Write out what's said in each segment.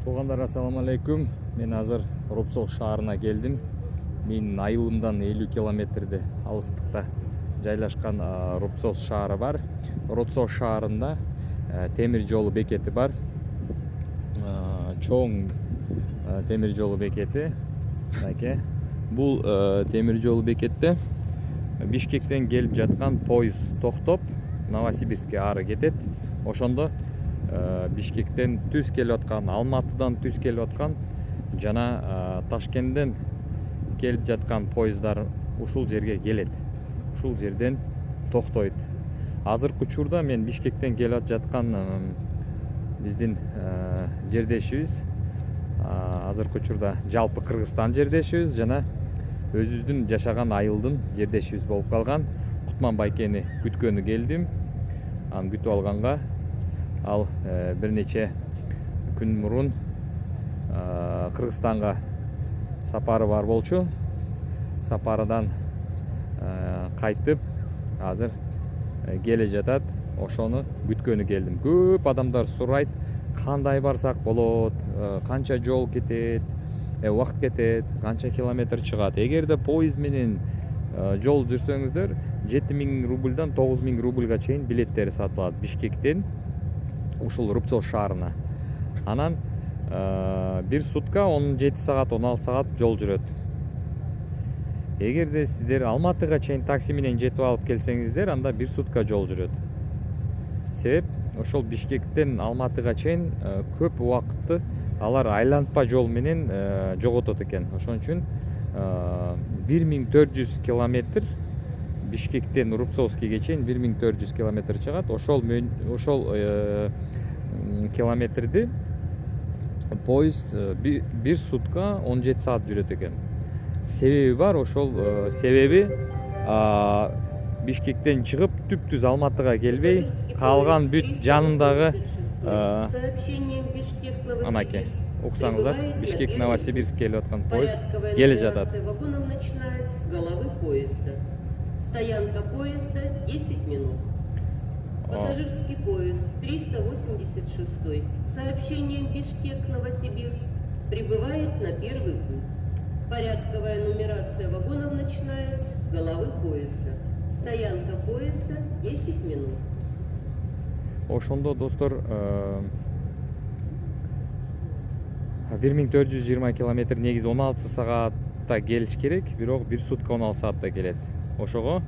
Туугандар, ассаламу алейкум. Мен азыр Рубцов шаарына келдим. Менин айылымдан 50 километрде алыстыкта жайлашкан Рубцов шаары бар. Рубцов шаарында темир жолу бекети бар. Чоң темир жолу бекети. Бул темир жолу бекетте Бишкектен келип жаткан поезд токтоп Новосибирскке ары кетет. Ошондо Бишкектен түз келип аткан, Алматыдан түз келип аткан жана Ташкенттен келип жаткан поездар ушул жерге келет. Ушул жерден токтойт. Азыркы учурда мен Бишкектен келип жаткан биздин жердешибиз, азыркы учурда жалпы Кыргызстан жердешибиз жана өзүбүздүн жашаган айылдын жердешибиз болуп калган Кутман байкени күткөнү келдим. Аны күтүп алганга ал бир нече күн мурун Кыргызстанга сапары бар болчу. Сапарыдан кайтып азыр келе жатат. Ошону күткөнү келдим. Көп адамдар сурайт, кандай барсак болот, канча жол кетет, убакыт кетет, канча километр чыгат. Эгерде поезд менен жол жүрсөңүздөр 7000 рубльдан 9000 рубльга чейин билеттери сатылат Бишкектен ушул Рубцов шаарына. Анан бир сутка 17 саат 16 саат жол жүрөт. Эгерде сиздер Алматыга чейин такси менен жетип алып келсеңиздер, анда бир сутка жол жүрөт. Себеп ошол Бишкектен Алматыга чейин көп убакытты алар айланпа жол менен жоготот экен. Ошон үчүн 1400 километр Бишкектен Рубцовскийге чейин 1400 километр чыгат. Ошол километрди поезд бир сутка 17 саат жүрөт экен. Себеби бар, ошол себеби Бишкектен чыгып түп-түз Алматыга келбей, калган бүт жанындагы анакей уксаңыздар, Бишкек Новосибирск келип аткан поезд келе жатат. Стоянка поезда 10 минут. Пассажирский поезд 386 с сообщением Бишкек-Новосибирск прибывает на первый путь. Порядковая нумерация вагонов начинается с головы поезда. Стоянка поезда 10 минут. Ошондо достор 1420 километр негизи 16 саатта келиш керек, бирок бир сутка 16 саатта келет. Ошого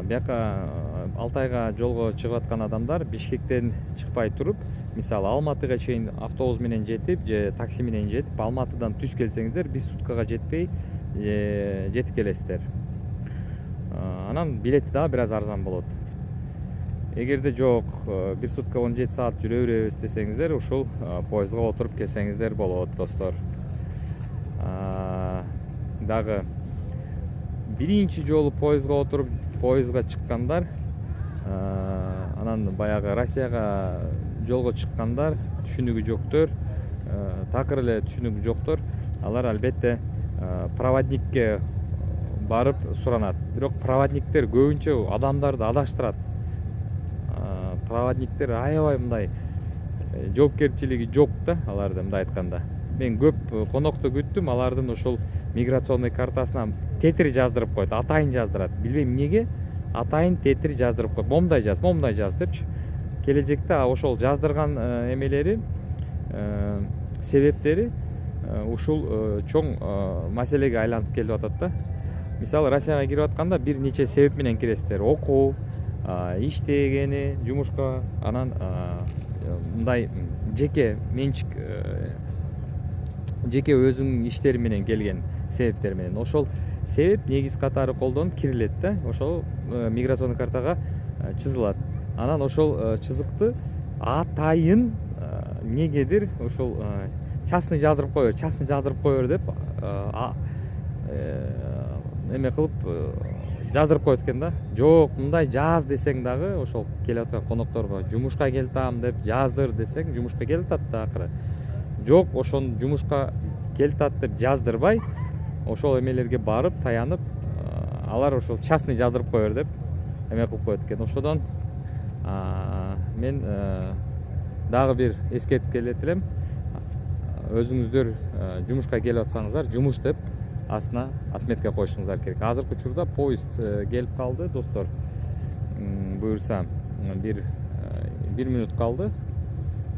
бияка Алтайга жолго чыгып аткан адамдар Бишкектен чыкпай туруп, мисалы Алматыга чейин автобус менен жетип же такси менен жетип, Алматыдан түз келсеңиздер, бир суткага жетпей жетип келесиздер. Анан билети дагы бир аз арзан болот. Эгерде жок, бир сутка 17 саат жүрө беребиз десеңиздер, ушул поездго отуруп келсеңиздер болот, достор. Дагы биринчи жолу поездга отуруп поездга чыккандар, анан баягы Россияга жолго чыккандар, түшүнүгү жоктор, такыр эле түшүнүгү жоктор, алар албетте проводникке барып суранат. Бирок проводниктер көбүнчө адамдарды адаштырат. Проводниктер аябай мындай жоопкерчилиги жок да, аларды мындай айтканда. Мен көп конокту күттүм, алардын ошол миграционный картасына тетир жаздырып коет, атайын жаздырат. Билбейм эмнеге, атайын тетир жаздырып коет. Момундай жаз депчи. Келечекте ошол жаздырган эмелери, себептери ушул чоң маселеге айланып келип атат да. Мисалы Россияга кирип атканда бир нече себеп менен киресиздер. Окуу, иштегени, жумушка, анан мындай жеке менчик, жеке өзүнүн иштери менен келген себептер менен. Ошол себеп негиз катары колдонуп кирилет да. Ошол миграционный картага чызылат. Анан ошол чызыкты атайын негедир ошол частный жаздырып коёр деп эме кылып жаздырып коет экен да. Жок, мындай жаз десең дагы ошол келип аткан конокторго жумушка келтам деп жаздыр десең, жумушка келтат да акыры. Жок, ошон жумушка келтат деп жаздырбай, ошол эмелерге барып таянып, алар ошол частный жаздырып коёр деп эме кылып коет экен. Ошодон мен дагы бир эскертип келет элем. өзүңүздөр жумушка келип атсаңыздар жумуш деп астына отметка коюшуңуздар керек. Азыркы учурда поезд келип калды достор. Буюрса бир минут калды.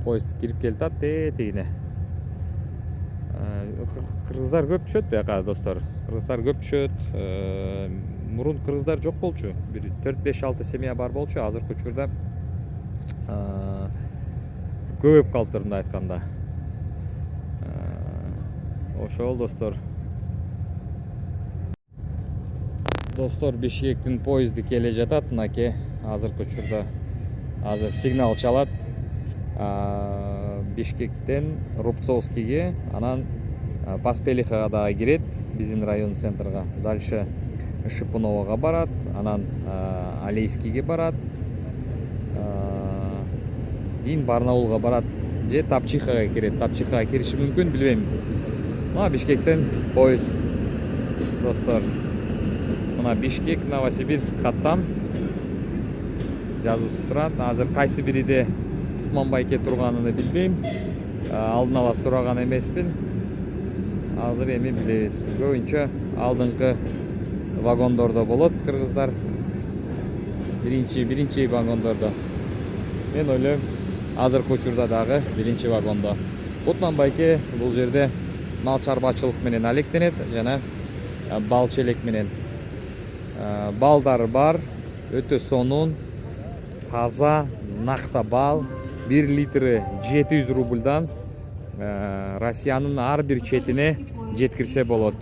Поезд кирип келатат тегине. Кыргыздар көп түшөт бияка достор. Кыргыздар көп түшөт. Мурун кыргыздар жок болчу. Бир 4-5-6 семья бар болчу. Азыркы учурда көбөйүп калыптыр мындай айтканда. Ошол достор. Достор, Бишкектин поезди келе жатат. Мынакей азыркы учурда азыр сигнал чалат. Бишкектен Рубцовскийге, анан Паспелихага дагы кирет, биздин район центрга. Дальше Шипуновага барат, анан Алейскийге барат. Кийин Барнаулга барат, же Тапчихага кирет. Тапчихага кириши мүмкүн, билбейм. Мына Бишкектен поезд достор. Мына Бишкек, Новосибирск каттам жазуусу турат. Азыр кайсы бириде Кутманбайке турганын билбейм. Алдын ала сураган эмеспин. Азыр эми билебиз. Көбүнчө алдыңкы вагондордо болот кыргыздар. Биринчи вагондордо. Мен ойлойм, азыркы учурда дагы биринчи вагондо. Кутманбайке бул жерде мал чарбачылык менен алектенет жана бал челек менен. Балдар бар, өтө сонун, таза, накта бал. 1 литри 700 рубльдан Россиянын ар бир четине жеткирсе болот.